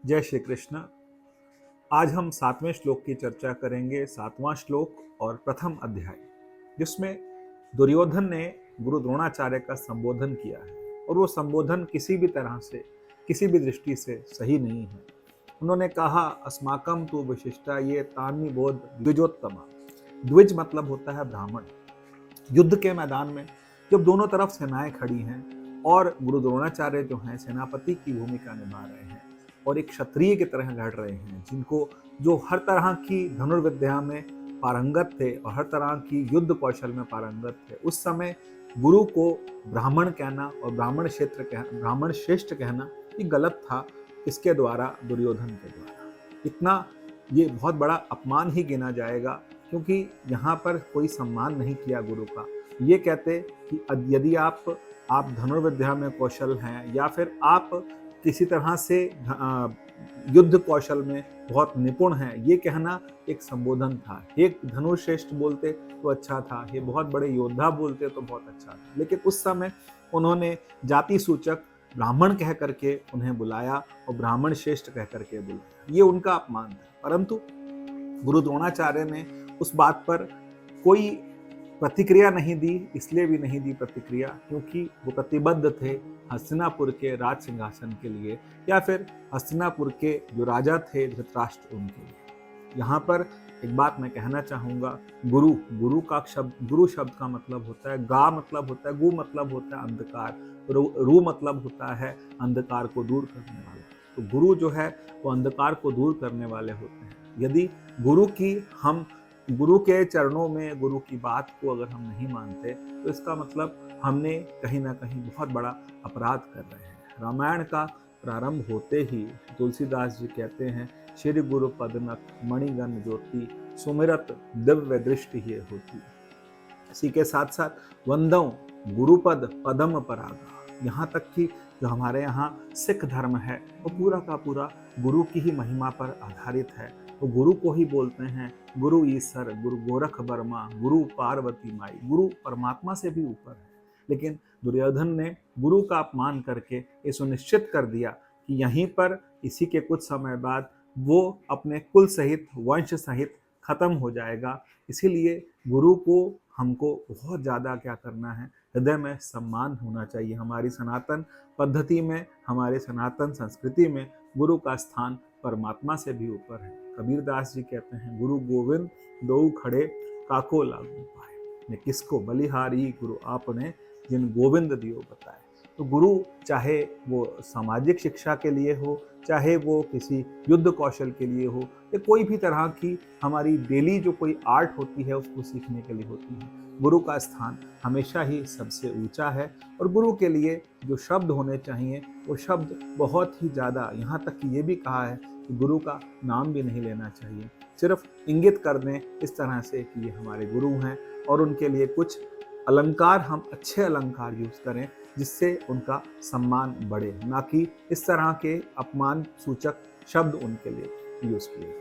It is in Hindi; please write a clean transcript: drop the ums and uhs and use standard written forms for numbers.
जय श्री कृष्ण। आज हम 7वें श्लोक की चर्चा करेंगे। 7वां श्लोक और प्रथम अध्याय, जिसमें दुर्योधन ने गुरु द्रोणाचार्य का संबोधन किया है और वो संबोधन किसी भी तरह से, किसी भी दृष्टि से सही नहीं है। उन्होंने कहा, अस्माकम तु विशिष्टा ये तान्य बोध द्विजोत्तमा। द्विज मतलब होता है ब्राह्मण। युद्ध के मैदान में जब दोनों तरफ सेनाएं खड़ी हैं और गुरु द्रोणाचार्य जो हैं सेनापति की भूमिका निभा रहे हैं और एक क्षत्रिय की तरह लड़ रहे हैं, जिनको जो हर तरह की धनुर्विद्या में पारंगत थे और हर तरह की युद्ध कौशल में पारंगत थे, उस समय गुरु को ब्राह्मण कहना और ब्राह्मण श्रेष्ठ कहना ये गलत था। इसके द्वारा, दुर्योधन के द्वारा इतना ये बहुत बड़ा अपमान ही गिना जाएगा, क्योंकि यहाँ पर कोई सम्मान नहीं किया गुरु का। ये कहते कि यदि आप धनुर्विद्या में कौशल हैं या फिर आप किसी तरह से युद्ध कौशल में बहुत निपुण हैं, ये कहना एक संबोधन था। एक धनुश्रेष्ठ बोलते तो अच्छा था, ये बहुत बड़े योद्धा बोलते तो बहुत अच्छा था, लेकिन उस समय उन्होंने जाति सूचक ब्राह्मण कह करके उन्हें बुलाया और ब्राह्मण श्रेष्ठ कह करके बुलाया। ये उनका अपमान था। परंतु गुरु द्रोणाचार्य ने उस बात पर कोई प्रतिक्रिया नहीं दी। इसलिए भी नहीं दी प्रतिक्रिया क्योंकि वो प्रतिबद्ध थे हस्तिनापुर के राज सिंहासन के लिए, या फिर हस्तिनापुर के जो राजा थे धृतराष्ट्र, उनके लिए। यहाँ पर एक बात मैं कहना चाहूँगा, गुरु शब्द का मतलब होता है गा, मतलब होता है गु, मतलब होता है अंधकार, रू मतलब होता है अंधकार को दूर करने वाला। तो गुरु जो है वो अंधकार को दूर करने वाले होते हैं। यदि गुरु के चरणों में गुरु की बात को अगर हम नहीं मानते, तो इसका मतलब हमने कहीं ना कहीं बहुत बड़ा अपराध कर रहे हैं। रामायण का प्रारंभ होते ही तुलसीदास जी कहते हैं, श्री गुरु पदनक मणिगण ज्योति सुमिरत दिव्य दृष्टि ये होती। इसी के साथ साथ वंदौ गुरुपद पदम परागा। यहाँ तक कि जो हमारे यहाँ सिख धर्म है वो पूरा का पूरा गुरु की ही महिमा पर आधारित है। तो गुरु को ही बोलते हैं गुरु ईश्वर, गुरु गोरख बर्मा, गुरु पार्वती माई। गुरु परमात्मा से भी ऊपर है। लेकिन दुर्योधन ने गुरु का अपमान करके ये सुनिश्चित कर दिया कि यहीं पर इसी के कुछ समय बाद वो अपने कुल सहित, वंश सहित खत्म हो जाएगा। इसीलिए गुरु को हमको बहुत ज़्यादा क्या करना है, हृदय में सम्मान होना चाहिए। हमारी सनातन पद्धति में, हमारे सनातन संस्कृति में गुरु का स्थान परमात्मा से भी ऊपर है। कबीरदास जी कहते हैं, गुरु गोविंद दो खड़े काको लागू पाए, ने किसको बलिहारी गुरु आपने जिन गोविंद दियो बताए। तो गुरु चाहे वो सामाजिक शिक्षा के लिए हो, चाहे वो किसी युद्ध कौशल के लिए हो, या कोई भी तरह की हमारी डेली जो कोई आर्ट होती है उसको सीखने के लिए होती है, गुरु का स्थान हमेशा ही सबसे ऊंचा है। और गुरु के लिए जो शब्द होने चाहिए वो शब्द बहुत ही ज़्यादा, यहाँ तक कि ये भी कहा है कि गुरु का नाम भी नहीं लेना चाहिए। सिर्फ इंगित कर दें इस तरह से कि ये हमारे गुरु हैं, और उनके लिए कुछ अलंकार, हम अच्छे अलंकार यूज़ करें जिससे उनका सम्मान बढ़े, ना कि इस तरह के अपमान सूचक शब्द उनके लिए यूज़ किए।